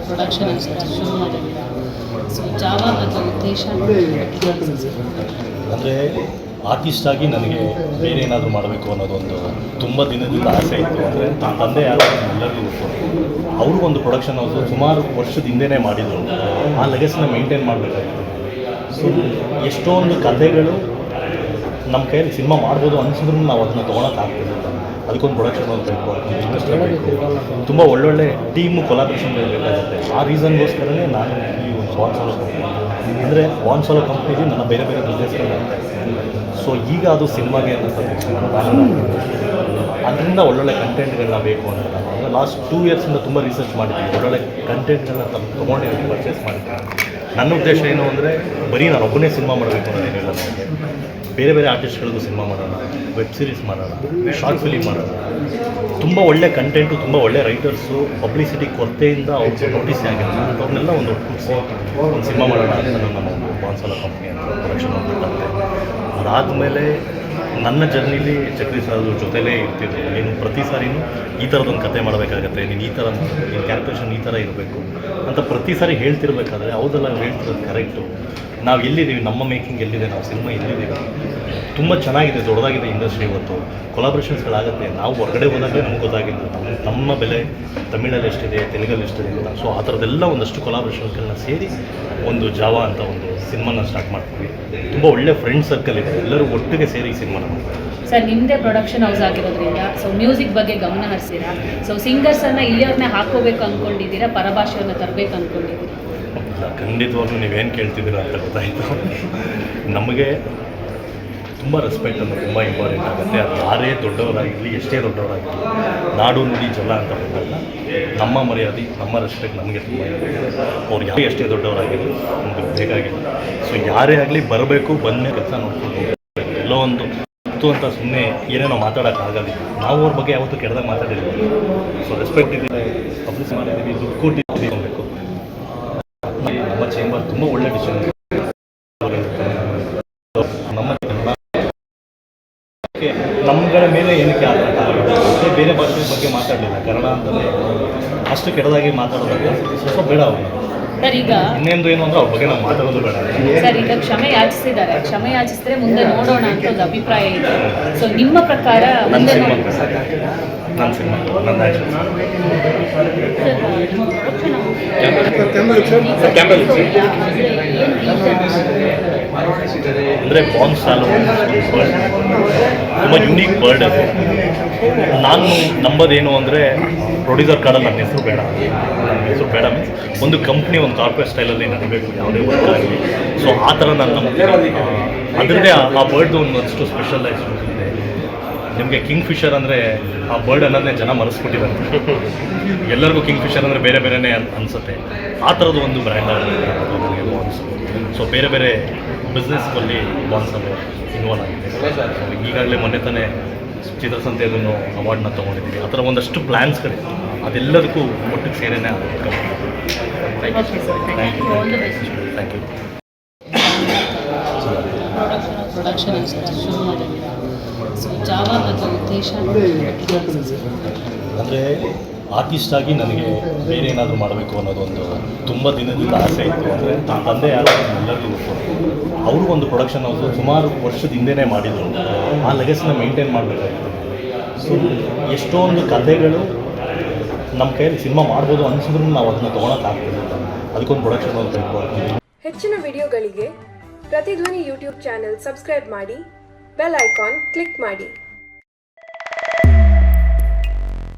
Production ಶುರು ಮಾಡಿದ್ದೀರಾ. So ಜಾವ ಮತ್ತು ಉದ್ದೇಶ ಅಂದರೆ ಆರ್ಟಿಸ್ಟ್ ಆಗಿ ನನಗೆ ಬೇರೆ ಏನಾದರೂ ಮಾಡಬೇಕು ಅನ್ನೋದೊಂದು ತುಂಬ ದಿನದಿಂದ ಆಸೆ ಇತ್ತು. ಅಂದರೆ ನನ್ನ ತಂದೆ ಯಾರು ಎಲ್ಲರಿಗೂ ಗೊತ್ತು, ಅವರು ಒಂದು ಪ್ರೊಡಕ್ಷನ್ ಹೌಸು ಸುಮಾರು ವರ್ಷದ ಹಿಂದೆಯೇ ಮಾಡಿದರು. ಆ ಲೆಗಸ್ನ ಮೇಂಟೈನ್ ಮಾಡಬೇಕಾಗಿತ್ತು. ಸೊ ಎಷ್ಟೊಂದು ಕಥೆಗಳು ನಮ್ಮ ಕೈಯಲ್ಲಿ ಸಿನಿಮಾ ಮಾಡ್ಬೋದು ಅನಿಸಿದ್ರು ನಾವು ಅದನ್ನು ತೊಗೊಳಕ್ಕಾಗ್ತಿಲ್ಲ. ಅದಕ್ಕೊಂದು ಪ್ರೊಡಕ್ಷನ್ ಹೌಸ್ ಬೇಕು, ಅದಕ್ಕೊಂದು ಇನ್ವೆಸ್ಟರ್ ಬೇಕು, ತುಂಬ ಒಳ್ಳೊಳ್ಳೆ ಟೀಮು ಕೊಲಾಬ್ರೇಷನ್ ಬೇಕಾಗುತ್ತೆ. ಆ ರೀಸನ್ಗೋಸ್ಕರನೇ ನಾನು ಈ ಒಂದು ವಾನ್ ಸೋಲೋ ಕಂಪ್ನಿ, ಅಂದರೆ ವಾನ್ ಸೋಲೋ ಕಂಪ್ನಿಲಿ ನನ್ನ ಬೇರೆ ಬೇರೆ ಬಿಸ್ನೆಸ್ಗಳು ಆಗ್ತಾಯಿದೆ. ಸೊ ಈಗ ಅದು ಸಿನಿಮಾಗೆ ಅದರಿಂದ ಒಳ್ಳೊಳ್ಳೆ ಕಂಟೆಂಟ್ಗಳನ್ನ ಬೇಕು ಅಂತ ನಾನು ಲಾಸ್ಟ್ 2 ಇಯರ್ಸಿಂದ ತುಂಬ ರಿಸರ್ಚ್ ಮಾಡಿದ್ದೀನಿ. ಒಳ್ಳೊಳ್ಳೆ ಕಂಟೆಂಟ್ಗಳನ್ನ ತೊಗೊಂಡು ಪರ್ಚೇಸ್ ಮಾಡಿದ್ದೀನಿ. ನನ್ನ ಉದ್ದೇಶ ಏನು ಅಂದರೆ ಬರೀ ನಾನು ಒಬ್ಬನೇ ಸಿನಿಮಾ ಮಾಡಬೇಕು ಅನ್ನೋದೇನಿಲ್ಲ. ನನಗೆ ಬೇರೆ ಬೇರೆ ಆರ್ಟಿಸ್ಟ್ಗಳಿಗೂ ಸಿನಿಮಾ ಮಾಡೋಣ, ವೆಬ್ ಸೀರೀಸ್ ಮಾಡೋಣ, ಶಾರ್ಟ್ ಫಿಲಿಮ್ ಮಾಡೋಣ. ತುಂಬ ಒಳ್ಳೆ ಕಂಟೆಂಟು, ತುಂಬ ಒಳ್ಳೆ ರೈಟರ್ಸು, ಪಬ್ಲಿಸಿಟಿ ಕೊರತೆಯಿಂದ ಅವ್ರಿಗೆ ನೋಟಿಸ್ ಆಗಿಲ್ಲ. ಅವ್ರನ್ನೆಲ್ಲ ಒಂದು ಒಂದು ಸಿನಿಮಾ ಮಾಡೋಣ ಅಂತ ನಮ್ಮ ವಾನ್ ಸೋಲೋ ಕಂಪ್ನಿ ಅಂತ ಪ್ರೊಡಕ್ಷನ್ ಹೋಗ್ಬಿಟ್ಟಂತೆ. ಅದಾದಮೇಲೆ ನನ್ನ ಜರ್ನಿಲಿ ಚಕ್ರಿ ಸರ್ ಜೊತೆಲೇ ಇರ್ತಿದ್ರು. ನೀನು ಪ್ರತಿ ಸಾರಿನೂ ಈ ಥರದೊಂದು ಕತೆ ಮಾಡಬೇಕಾಗತ್ತೆ, ನೀನು ಈ ಥರ ನಿನ್ನ ಕ್ಯಾರೆಕ್ಟರೇಷನ್ ಈ ಥರ ಇರಬೇಕು ಅಂತ ಪ್ರತಿ ಸಾರಿ ಹೇಳ್ತಿರ್ಬೇಕಾದ್ರೆ ಹೌದಲ್ಲ ಹೇಳ್ತಿರೋದು ಕರೆಕ್ಟು. ನಾವು ಎಲ್ಲಿದ್ದೀವಿ, ನಮ್ಮ ಮೇಕಿಂಗ್ ಎಲ್ಲಿದೆ, ನಾವು ಸಿನಿಮಾ ಎಲ್ಲಿದ್ದೀವಿ, ತುಂಬ ಚೆನ್ನಾಗಿದೆ, ದೊಡ್ಡದಾಗಿದೆ ಇಂಡಸ್ಟ್ರಿ. ಇವತ್ತು ಕೊಲಾಬ್ರೇಷನ್ಸ್ಗಳಾಗುತ್ತೆ. ನಾವು ಹೊರಗಡೆ ಹೋದಾಗಲೇ ನಮ್ಗೆ ಗೊತ್ತಾಗಿದ್ದು ನಮ್ಮ ಬೆಲೆ ತಮಿಳಲ್ಲಿ ಎಷ್ಟಿದೆ, ತೆಲುಗಲ್ಲಿ ಎಷ್ಟಿದೆ ಅಂತ. ಸೊ ಆ ಥರದ್ದೆಲ್ಲ ಒಂದಷ್ಟು ಕೊಲಾಬ್ರೇಷನ್ಸ್ಗಳನ್ನ ಸೇರಿ ಒಂದು ಜಾವ ಅಂತ ಒಂದು ಸಿನಿಮಾನ ಸ್ಟಾರ್ಟ್ ಮಾಡ್ತೀವಿ. ತುಂಬ ಒಳ್ಳೆ ಫ್ರೆಂಡ್ ಸರ್ಕಲ್ ಇದೆ, ಎಲ್ಲರೂ ಒಟ್ಟಿಗೆ ಸೇರಿ ಈ ಸಿನಿಮಾನ ಮಾಡ್ತೀವಿ. ಸರ್, ನಿಮ್ಮದೇ ಪ್ರೊಡಕ್ಷನ್ ಹೌಸ್ ಆಗಿರೋದ್ರಿಂದ ಸೊ ಮ್ಯೂಸಿಕ್ ಬಗ್ಗೆ ಗಮನ ಹರಿಸಿರಾ. ಸೊ ಸಿಂಗರ್ಸನ್ನು ಇಲ್ಲಿಯವ್ರನ್ನೇ ಹಾಕೋಬೇಕು ಅಂದ್ಕೊಂಡಿದ್ದೀರಾ, ಪರಭಾಷೆಯನ್ನು ತರಬೇಕು ಅಂದ್ಕೊಂಡಿದ್ದೀರಾ? ಇಲ್ಲ, ಖಂಡಿತವಾಗ್ಲೂ ನೀವೇನು ಕೇಳ್ತಿದ್ದೀರಾ ಅಂತ ಗೊತ್ತಾಯಿತು. ನಮಗೆ ತುಂಬ ರೆಸ್ಪೆಕ್ಟ್ ಅಂತ ತುಂಬ ಇಂಪಾರ್ಟೆಂಟ್ ಆಗುತ್ತೆ. ಅದು ಯಾರೇ ದೊಡ್ಡವರಾಗಿರಲಿ, ಎಷ್ಟೇ ದೊಡ್ಡವರಾಗಿರಲಿ, ನಾಡು ನುಡಿ ಜಲ ಅಂತ ಬಂದಾಗ ನಮ್ಮ ಮರ್ಯಾದೆ, ನಮ್ಮ ರೆಸ್ಪೆಕ್ಟ್ ನಮಗೆ ತುಂಬ ಇದೆ. ಅವ್ರು ಯಾರೇ ಎಷ್ಟೇ ದೊಡ್ಡವರಾಗಿರಲಿ ನಮಗೆ ಬೇಕಾಗಿಲ್ಲ. ಸೊ ಯಾರೇ ಆಗಲಿ ಬರಬೇಕು, ಬಂದೇ ಕೆಲಸ ನೋಡ್ಕೊಂಡು ಹೋಗಬೇಕು. ಎಲ್ಲೋ ಒಂದು ಅಂತ ಸುಮ್ಮನೆ ಏನೇನೋ ಮಾತಾಡೋಕ್ಕಾಗಲ್ಲ. ನಾವು ಅವ್ರ ಬಗ್ಗೆ ಯಾವತ್ತೂ ಕೆಟ್ಟದಾಗ ಮಾತಾಡಿದ್ದೀವಿ. ಸೊ ರೆಸ್ಪೆಕ್ಟ್ ಇದೆ, ಪಬ್ಲಿಸ್ ಮಾಡಿದ್ದೀವಿ, ದುಡ್ಡು ಕೊಟ್ಟಿದ್ದೀವಿ ಅನ್ನಬೇಕು. ನಮ್ಮ ಚೇಂಬರ್ ತುಂಬ ಒಳ್ಳೆ ಡಿಸಿಷನ್. ನಮ್ಮಗಳ ಮೇಲೆ ಏನಕ್ಕೆ ಆಗುತ್ತೆ, ಬೇರೆ ಭಾಷೆ ಬಗ್ಗೆ ಮಾತಾಡಲಿಲ್ಲ. ಕನ್ನಡ ಅಂತಲೇ ಅಷ್ಟು ಕೆಟ್ಟದಾಗಿ ಮಾತಾಡೋದಾಗ ಸ್ವಲ್ಪ ಬೇಡ ಅವರು. ಸರ್, ಈಗ ಇನ್ನೊಂದು ಏನು ಅಂದರೆ ಅವ್ರ ಬಗ್ಗೆ ನಾವು ಮಾತಾಡೋದು ಬೇಡ. ಸರ್, ಈಗ ಕ್ಷಮೆ ಯಾಚಿಸಿದ್ದಾರೆ, ಕ್ಷಮೆ ಯಾಚಿಸಿದ್ರೆ ಮುಂದೆ ನೋಡೋಣ ಅಂತ ಒಂದು ಅಭಿಪ್ರಾಯ ಇದೆ. ಸೊ ನಿಮ್ಮ ಪ್ರಕಾರ ನನ್ನ ಸಿನಿಮಾ ನನ್ನ ಆ್ಯಕ್ಷನ್ ಅಂದರೆ ಬಾನ್ ಸಾಲು ಬರ್ಡ್, ತುಂಬ ಯುನೀಕ್ ಬರ್ಡ್ ಅದು. ನಾನು ನಂಬೋದೇನು ಅಂದರೆ ಪ್ರೊಡ್ಯೂಸರ್ ಕಾರ್ಡಲ್ಲಿ ನನ್ನ ಹೆಸರು ಬೇಡ. ಮೀನ್ಸ್ ಒಂದು ಕಂಪ್ನಿ ಒಂದು ಕಾರ್ಪೊರೇಟ್ ಸ್ಟೈಲಲ್ಲಿ ನಡೀಬೇಕು ಯಾವುದೇ ವರ್ಕ್ ಆಗಲಿ. ಸೊ ಆ ಥರ ನಾನು ನಂಬ್ತೀನಿ. ಅದರದ್ದೇ ಆ ಬರ್ಡ್ದು ಒಂದಷ್ಟು ಸ್ಪೆಷಲೈಸ್ ಇದೆ. ನಿಮಗೆ ಕಿಂಗ್ ಫಿಶರ್ ಅಂದರೆ ಆ ಬರ್ಡ್ ಅನ್ನೋದನ್ನೇ ಜನ ಮರೆಸ್ಬಿಟ್ಟಿದ್ದಾರೆ. ಎಲ್ಲರಿಗೂ ಕಿಂಗ್ ಫಿಶರ್ ಅಂದರೆ ಬೇರೆ ಬೇರೆಯೇ ಅನಿಸುತ್ತೆ. ಆ ಥರದ್ದು ಒಂದು ಬ್ರ್ಯಾಂಡ್ ಆಗಿದೆ ನನಗೆ ಬಾನ್ಸ್. ಸೊ ಬೇರೆ ಬೇರೆ ಬಿಸ್ನೆಸ್ನಲ್ಲಿ ಬಾನ್ಸಲ್ಲಿ ಇನ್ವಾಲ್ವ್ ಆಗಿದೆ. ಈಗಾಗಲೇ ಮೊನ್ನೆ ತಾನೇ ಚಿತ್ರಸಂತೆಯಲ್ಲೂ ಅವಾರ್ಡ್ನ ತೊಗೊಂಡಿದ್ದೀವಿ. ಆ ಥರ ಒಂದಷ್ಟು ಪ್ಲ್ಯಾನ್ಸ್ಗಳಿದೆ. ಅದೆಲ್ಲದಕ್ಕೂ ಒಟ್ಟಿಗೆ ಸೇರೇನೆ ಆಗುತ್ತೆ. Thank you. ಪ್ರೊಡಕ್ಷನ್ ಶುರು ಮಾಡಿದ್ದೀರಾ. ಸೊ ಜಾವ ಮತ್ತು ಉದ್ದೇಶ ಅಂದರೆ ಆರ್ಟಿಸ್ಟ್ ಆಗಿ ನನಗೆ ಬೇರೆ ಏನಾದರೂ ಮಾಡಬೇಕು ಅನ್ನೋದೊಂದು ತುಂಬ ದಿನದಿಂದ ಆಸೆ ಇತ್ತು. ಅಂದರೆ ನನ್ನ ತಂದೆ ಯಾರು ಎಲ್ಲರಿಗೂ ಗೊತ್ತು, ಅವರು ಒಂದು ಪ್ರೊಡಕ್ಷನ್ ಹೌಸು ಸುಮಾರು ವರ್ಷದ ಹಿಂದೆಯೇ ಮಾಡಿದರು. ಆ ಲೆಗಸ್ನ ಮೇಂಟೈನ್ ಮಾಡಬೇಕಾಗಿತ್ತು. ಸೊ ಎಷ್ಟೊಂದು ಕಥೆಗಳು ನಮ್ಮ ಕೈಯಲ್ಲಿ ಸಿನಿಮಾ ಮಾಡ್ಬೋದು ಅನಿಸಿದ್ರು ನಾವು ಅದನ್ನು ತೊಗೊಳಕ್ಕಾಗ್ತಿಲ್ಲ. ಅದಕ್ಕೊಂದು ಪ್ರೊಡಕ್ಷನ್ ಹೌಸ್ ಬೇಕು. ಹೆಚ್ಚಿನ ವಿಡಿಯೋಗಳಿಗೆ ಪ್ರತಿಧ್ವನಿ ಯೂಟ್ಯೂಬ್ ಚಾನೆಲ್ ಸಬ್ಸ್ಕ್ರೈಬ್ ಮಾಡಿ, ಬೆಲ್ ಐಕಾನ್ ಕ್ಲಿಕ್ ಮಾಡಿ.